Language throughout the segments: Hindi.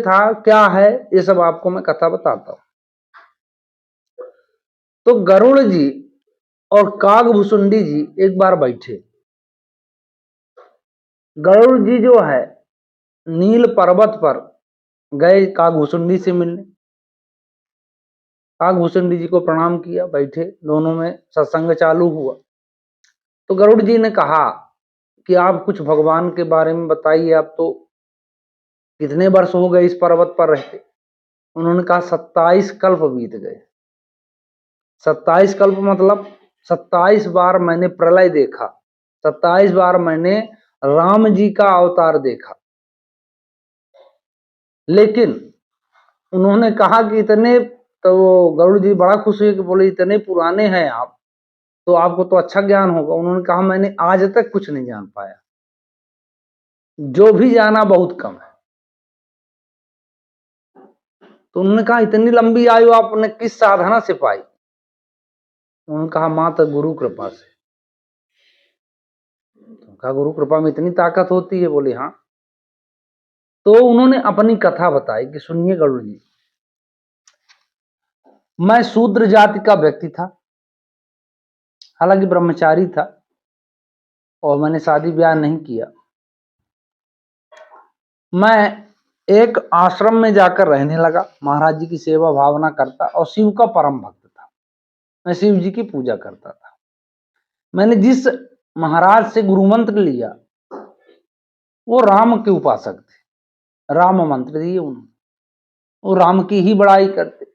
था क्या है, ये सब आपको मैं कथा बताता हूं। तो गरुड़ जी और कागभुसुंडी जी एक बार बैठे। गरुड़ जी जो है नील पर्वत पर गए कागभुसुंडी से मिलने। कागभुसुंडी जी को प्रणाम किया, बैठे, दोनों में सत्संग चालू हुआ। तो गरुड़ जी ने कहा कि आप कुछ भगवान के बारे में बताइए, आप तो कितने वर्ष हो गए इस पर्वत पर रहते। उन्होंने कहा 27 कल्प बीत गए। 27 कल्प मतलब 27 बार मैंने प्रलय देखा, 27 बार मैंने राम जी का अवतार देखा। लेकिन उन्होंने कहा कि इतने, तो वो गरुड़ जी बड़ा खुश हुए कि बोले इतने पुराने हैं आप, तो आपको तो अच्छा ज्ञान होगा। उन्होंने कहा मैंने आज तक कुछ नहीं जान पाया, जो भी जाना बहुत कम है। तो उन्होंने कहा इतनी लंबी आयु आपने किस साधना से पाई। उन्होंने कहा मात्र गुरु कृपा से। तो कहा गुरु कृपा में इतनी ताकत होती है, बोले हाँ। तो उन्होंने अपनी कथा बताई कि सुनिए गरुड़ जी, मैं शूद्र जाति का व्यक्ति था, हालांकि ब्रह्मचारी था और मैंने शादी ब्याह नहीं किया। मैं एक आश्रम में जाकर रहने लगा, महाराज जी की सेवा भावना करता और शिव का परम भक्त था। मैं शिव जी की पूजा करता था। मैंने जिस महाराज से गुरु मंत्र लिया वो राम के उपासक थे, राम मंत्र दिए उन्होंने। वो राम की ही बड़ाई करते,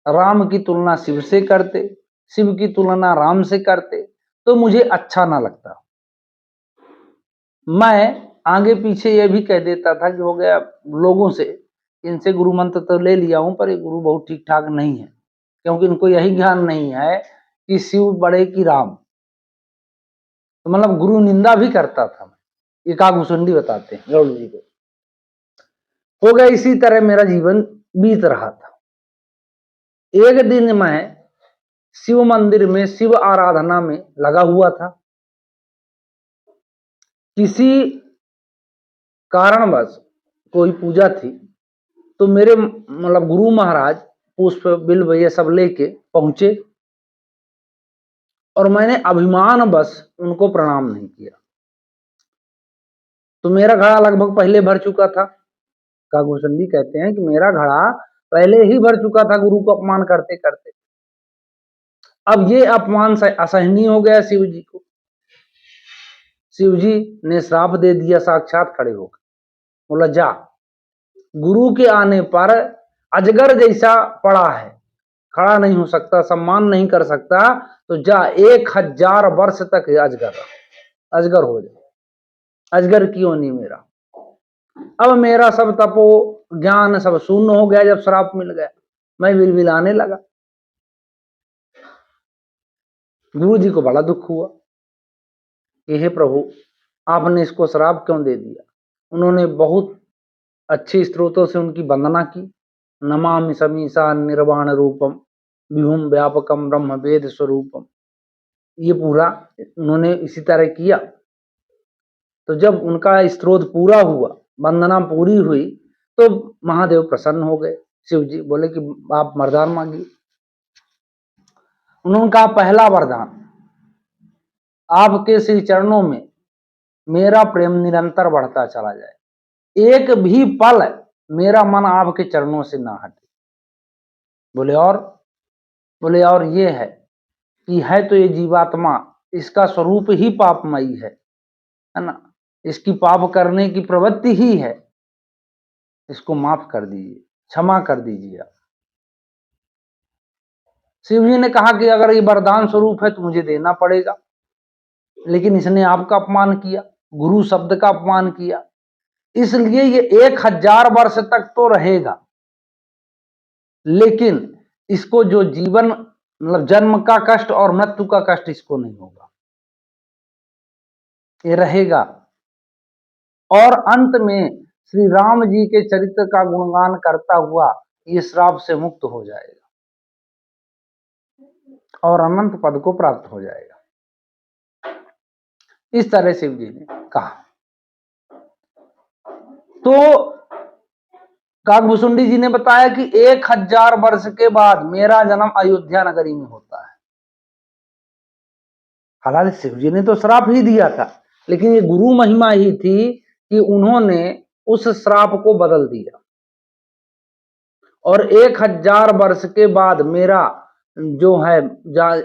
राम की तुलना शिव से करते, शिव की तुलना राम से करते। तो मुझे अच्छा ना लगता। मैं आगे पीछे ये भी कह देता था कि हो गया लोगों से, इनसे गुरु मंत्र तो ले लिया हूं पर ये गुरु बहुत ठीक ठाक नहीं है, क्योंकि इनको यही ज्ञान नहीं है कि शिव बड़े की राम। तो मतलब गुरु निंदा भी करता था। ये कागभुसुंडी बताते हैं गरुड़ जी को। हो गया इसी तरह मेरा जीवन बीत रहा था। एक दिन मैं शिव मंदिर में शिव आराधना में लगा हुआ था। किसी कारणवश कोई पूजा थी, तो मेरे मतलब गुरु महाराज पुष्प बिल्व ये सब लेके पहुंचे और मैंने अभिमान बस उनको प्रणाम नहीं किया। तो मेरा घड़ा लगभग पहले भर चुका था। कागभुसुंडी कहते हैं कि मेरा घड़ा पहले ही भर चुका था गुरु को अपमान करते करते। अब ये अपमान असहनीय हो गया शिव जी को। शिव जी ने श्राप दे दिया साक्षात खड़े होकर, बोला जा, गुरु के आने पर अजगर जैसा पड़ा है, खड़ा नहीं हो सकता, सम्मान नहीं कर सकता, तो जा 1000 वर्ष तक अजगर हो जाए। अजगर क्यों नहीं मेरा। अब मेरा सब तपो ज्ञान सब शून्य हो गया। जब श्राप मिल गया मैं बिलबिलाने लगा। गुरु जी को बड़ा दुख हुआ कि हे प्रभु, आपने इसको श्राप क्यों दे दिया। उन्होंने बहुत अच्छे स्त्रोतों से उनकी वंदना की। नमामि समीसा निर्वाण रूपम विभुम व्यापकम ब्रह्म वेद स्वरूपम, ये पूरा उन्होंने इसी तरह किया। तो जब उनका स्त्रोत पूरा हुआ, वंदना पूरी हुई, तो महादेव प्रसन्न हो गए। शिव जी बोले कि आप वरदान मांगिए। उन्होंने कहा पहला वरदान, आपके श्री चरणों में मेरा प्रेम निरंतर बढ़ता चला जाए, एक भी पल मेरा मन आपके चरणों से ना हटे। बोले बोले और ये है कि है तो ये जीवात्मा, इसका स्वरूप ही पापमयी है ना, इसकी पाप करने की प्रवृत्ति ही है, इसको माफ कर दीजिए, क्षमा कर दीजिए आप। शिव जी ने कहा कि अगर ये वरदान स्वरूप है तो मुझे देना पड़ेगा, लेकिन इसने आपका अपमान किया, गुरु शब्द का अपमान किया, इसलिए ये 1000 वर्ष तक तो रहेगा, लेकिन इसको जो जीवन मतलब जन्म का कष्ट और मृत्यु का कष्ट इसको नहीं होगा, ये रहेगा। और अंत में श्री राम जी के चरित्र का गुणगान करता हुआ ये श्राप से मुक्त हो जाएगा और अनंत पद को प्राप्त हो जाएगा। इस तरह शिव जी ने कहा। तो काकभूषुंडी जी ने बताया कि 1000 वर्ष के बाद मेरा जन्म अयोध्या नगरी में होता है। हालांकि शिव जी ने तो श्राप ही दिया था, लेकिन ये गुरु महिमा ही थी कि उन्होंने उस श्राप को बदल दिया। और 1000 वर्ष के बाद मेरा जो है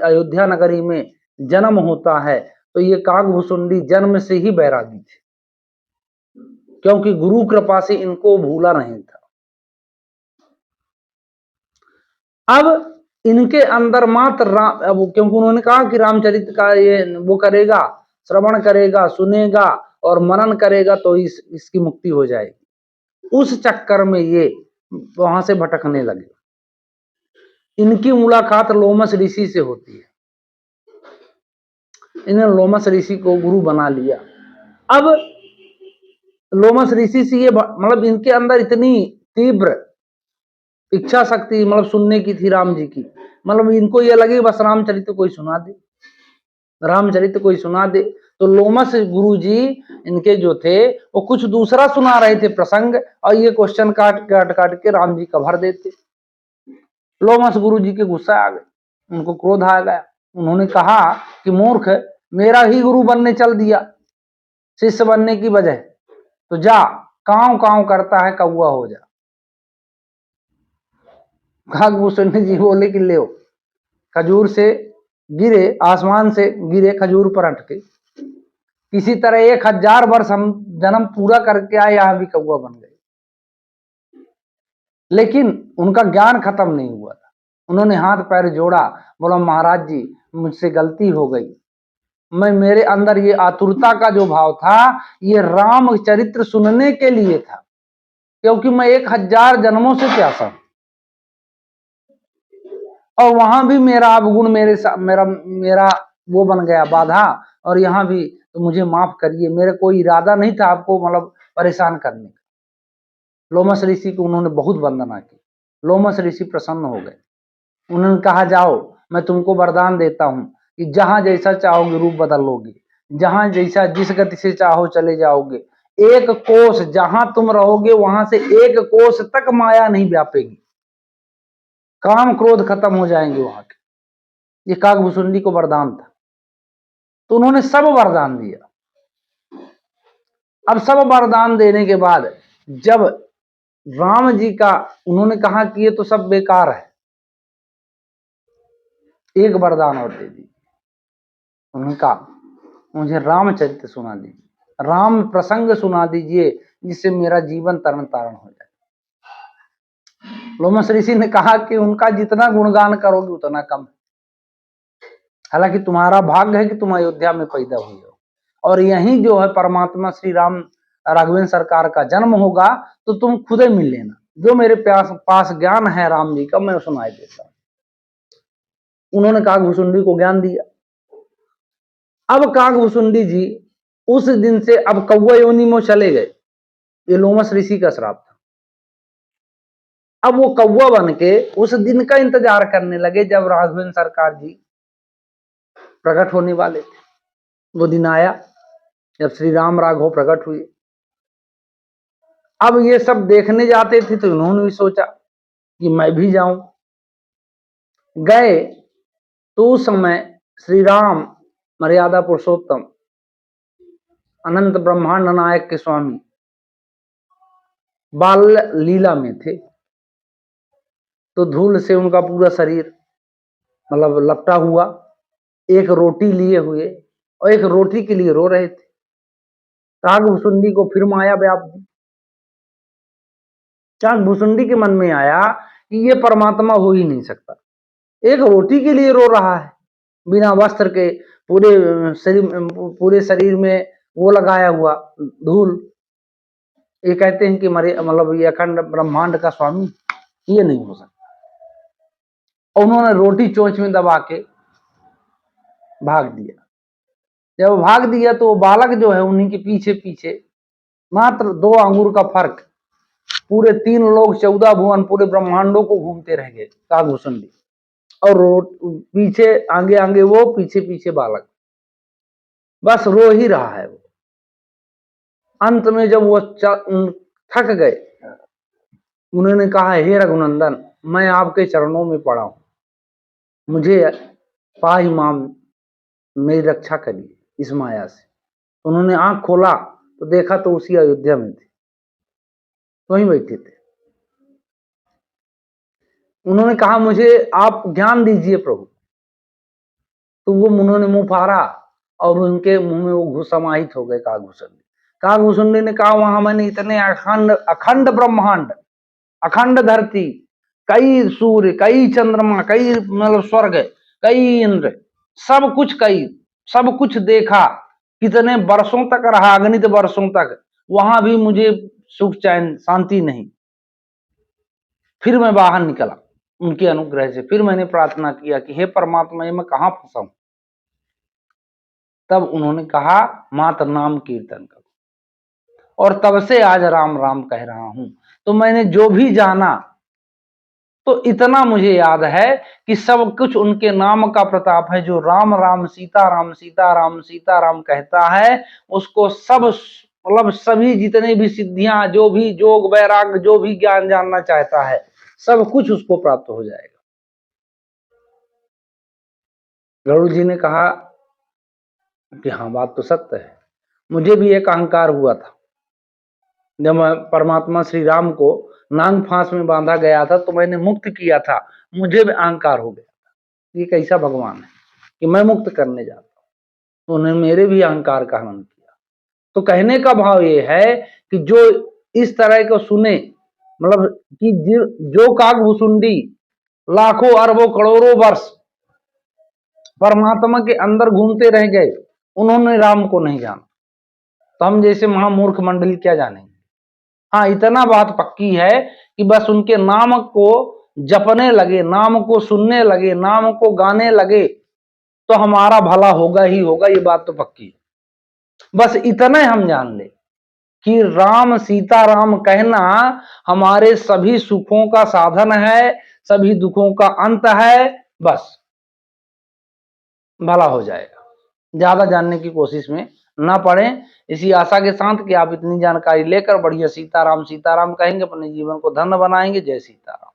अयोध्या नगरी में जन्म होता है, तो ये काकभूषुंडी जन्म से ही बैरागी थे, क्योंकि गुरु कृपा से इनको भूला नहीं था। अब इनके अंदर मात्र क्योंकि उन्होंने कहा कि रामचरित का ये वो करेगा, श्रवण करेगा, सुनेगा और मनन करेगा तो इसकी मुक्ति हो जाएगी। उस चक्कर में ये वहां से भटकने लगे। इनकी मुलाकात लोमस ऋषि से होती है। इन्होंने लोमस ऋषि को गुरु बना लिया। अब लोमस ऋषि से ये मतलब इनके अंदर इतनी तीव्र इच्छा शक्ति मतलब सुनने की थी राम जी की, मतलब इनको ये लगे बस रामचरित कोई सुना दे, रामचरित कोई सुना दे। तो लोमस गुरु जी इनके जो थे वो कुछ दूसरा सुना रहे थे प्रसंग, और ये क्वेश्चन काट काट के राम जी का भर देते। लोमस गुरु जी के गुस्सा आ गए, उनको क्रोध आ गया। उन्होंने कहा कि मूर्ख, मेरा ही गुरु बनने चल दिया शिष्य बनने की बजाय, तो जा कांव कांव करता है कौआ हो जा। काकभूषुंडी जी बोले कि ले खजूर से गिरे, आसमान से गिरे खजूर पर अटके, किसी तरह 1000 वर्ष हम जन्म पूरा करके आए, यहां भी कौआ बन गए। लेकिन उनका ज्ञान खत्म नहीं हुआ था। उन्होंने हाथ पैर जोड़ा, बोला महाराज जी मुझसे गलती हो गई, मैं मेरे अंदर ये आतुरता का जो भाव था ये राम चरित्र सुनने के लिए था, क्योंकि मैं 1000 जन्मों से प्यासा हूं, और वहां भी मेरा अवगुण मेरा वो बन गया बाधा, और यहाँ भी तो मुझे माफ करिए, मेरा कोई इरादा नहीं था आपको मतलब परेशान करने का। लोमस ऋषि को उन्होंने बहुत वंदना की। लोमस ऋषि प्रसन्न हो गए। उन्होंने कहा जाओ मैं तुमको वरदान देता हूं कि जहां जैसा चाहोगे रूप बदल लोगे, जहां जैसा जिस गति से चाहो चले जाओगे, 1 कोस जहां तुम रहोगे वहां से 1 कोस तक माया नहीं व्यापेगी, काम क्रोध खत्म हो जाएंगे वहां के। ये काकभूषुंडी को वरदान था, तो उन्होंने सब वरदान दिया। अब सब वरदान देने के बाद जब राम जी का उन्होंने कहा कि ये तो सब बेकार है, एक वरदान और दे दी। उन्होंने कहा मुझे रामचरित्र सुना दीजिए, राम प्रसंग सुना दीजिए, जिससे मेरा जीवन तरण तारण हो जाए। लोमस ऋषि ने कहा कि उनका जितना गुणगान करोगे उतना कम है। हालांकि तुम्हारा भाग्य है कि तुम अयोध्या में पैदा हुए हो, और यही जो है परमात्मा श्री राम राघवेंद्र सरकार का जन्म होगा, तो तुम खुदे मिल लेना। जो मेरे पास ज्ञान है राम जी का मैं सुनाई देता हूं। उन्होंने काकभूषुंडी को ज्ञान दिया। अब काकभूषुंडी जी उस दिन से अब कौवा योनि में चले गए। ये लोमस ऋषि का श्राप था। अब वो कौवा बन के उस दिन का इंतजार करने लगे जब राघवेंद्र सरकार जी प्रकट होने वाले थे। वो दिन आया जब श्री राम राघव प्रकट हुए। अब ये सब देखने जाते थे, तो उन्होंने भी सोचा कि मैं भी जाऊं। गए तो उस समय श्री राम मर्यादा पुरुषोत्तम अनंत ब्रह्मांड नायक के स्वामी बाल लीला में थे। तो धूल से उनका पूरा शरीर मतलब लपटा हुआ, एक रोटी लिए हुए, और एक रोटी के लिए रो रहे थे। काकभूषुंडी को फिर माया व्याप दी। काकभूषुंडी के मन में आया कि ये परमात्मा हो ही नहीं सकता, एक रोटी के लिए रो रहा है, बिना वस्त्र के, पूरे शरीर में वो लगाया हुआ धूल। ये कहते हैं कि मतलब ये अखंड ब्रह्मांड का स्वामी, ये नहीं हो सकता। उन्होंने रोटी चोंच में दबा के भाग दिया। जब भाग दिया तो वो बालक जो है उन्हीं के पीछे पीछे, मात्र 2 अंगुर का फर्क, पूरे 3 लोग 14 भुवन पूरे ब्रह्मांडों को घूमते रह गए काकभूषुंडी, और पीछे आगे आगे वो, पीछे पीछे बालक, बस रो ही रहा है वो। अंत में जब वो थक गए उन्होंने कहा, हे रघुनंदन, मैं आपके चरणों में पड़ा हूं, मुझे पाहि माम, मेरी रक्षा करिए इस माया से। तो उन्होंने आंख खोला तो देखा तो उसी अयोध्या में थे, वहीं बैठे थे। उन्होंने कहा, मुझे आप ज्ञान दीजिए प्रभु। तो वो उन्होंने मुंह फाड़ा और उनके मुंह में वो समाहित हो गए काकभूषुंडी। काकभूषुंडी ने कहा, वहां मैंने इतने अखंड अखंड ब्रह्मांड, अखंड धरती, कई सूर्य, कई चंद्रमा, कई मतलब स्वर्ग, कई इंद्र, सब कुछ देखा। कितने वर्षों तक रहा, अगणित वर्षों तक, वहां भी मुझे सुख चैन शांति नहीं। फिर मैं बाहर निकला उनके अनुग्रह से। फिर मैंने प्रार्थना किया कि हे परमात्मा, ये मैं कहां फंसा हूं। तब उन्होंने कहा, मात्र नाम कीर्तन करो। और तब से आज राम राम कह रहा हूं। तो मैंने जो भी जाना तो इतना मुझे याद है कि सब कुछ उनके नाम का प्रताप है। जो राम राम सीता राम सीता राम सीता राम कहता है, उसको सब मतलब सभी जितने भी सिद्धियां, जो भी जोग वैराग्य, जो भी ज्ञान जानना चाहता है, सब कुछ उसको प्राप्त हो जाएगा। गरुड़ जी ने कहा कि हाँ, बात तो सत्य है। मुझे भी एक अहंकार हुआ था जब परमात्मा श्री राम को नांग फांस में बांधा गया था, तो मैंने मुक्त किया था। मुझे भी अहंकार हो गया था, ये कैसा भगवान है कि मैं मुक्त करने जाता हूं। तो उन्होंने मेरे भी अहंकार का हनन किया। तो कहने का भाव ये है कि जो इस तरह को सुने, मतलब कि जो काकभूषुंडी लाखों अरबों करोड़ों वर्ष परमात्मा के अंदर घूमते रह गए, उन्होंने राम को नहीं जाना, तो हम जैसे महामूर्ख मंडली क्या जानेंगे। हाँ, इतना बात पक्की है कि बस उनके नाम को जपने लगे, नाम को सुनने लगे, नाम को गाने लगे, तो हमारा भला होगा ही होगा, ये बात तो पक्की है। बस इतना हम जान ले कि राम सीता राम कहना हमारे सभी सुखों का साधन है, सभी दुखों का अंत है। बस भला हो जाएगा। ज्यादा जानने की कोशिश में ना पड़े। इसी आशा के साथ कि आप इतनी जानकारी लेकर बढ़िया सीताराम सीताराम कहेंगे, अपने जीवन को धन्य बनाएंगे। जय सीताराम।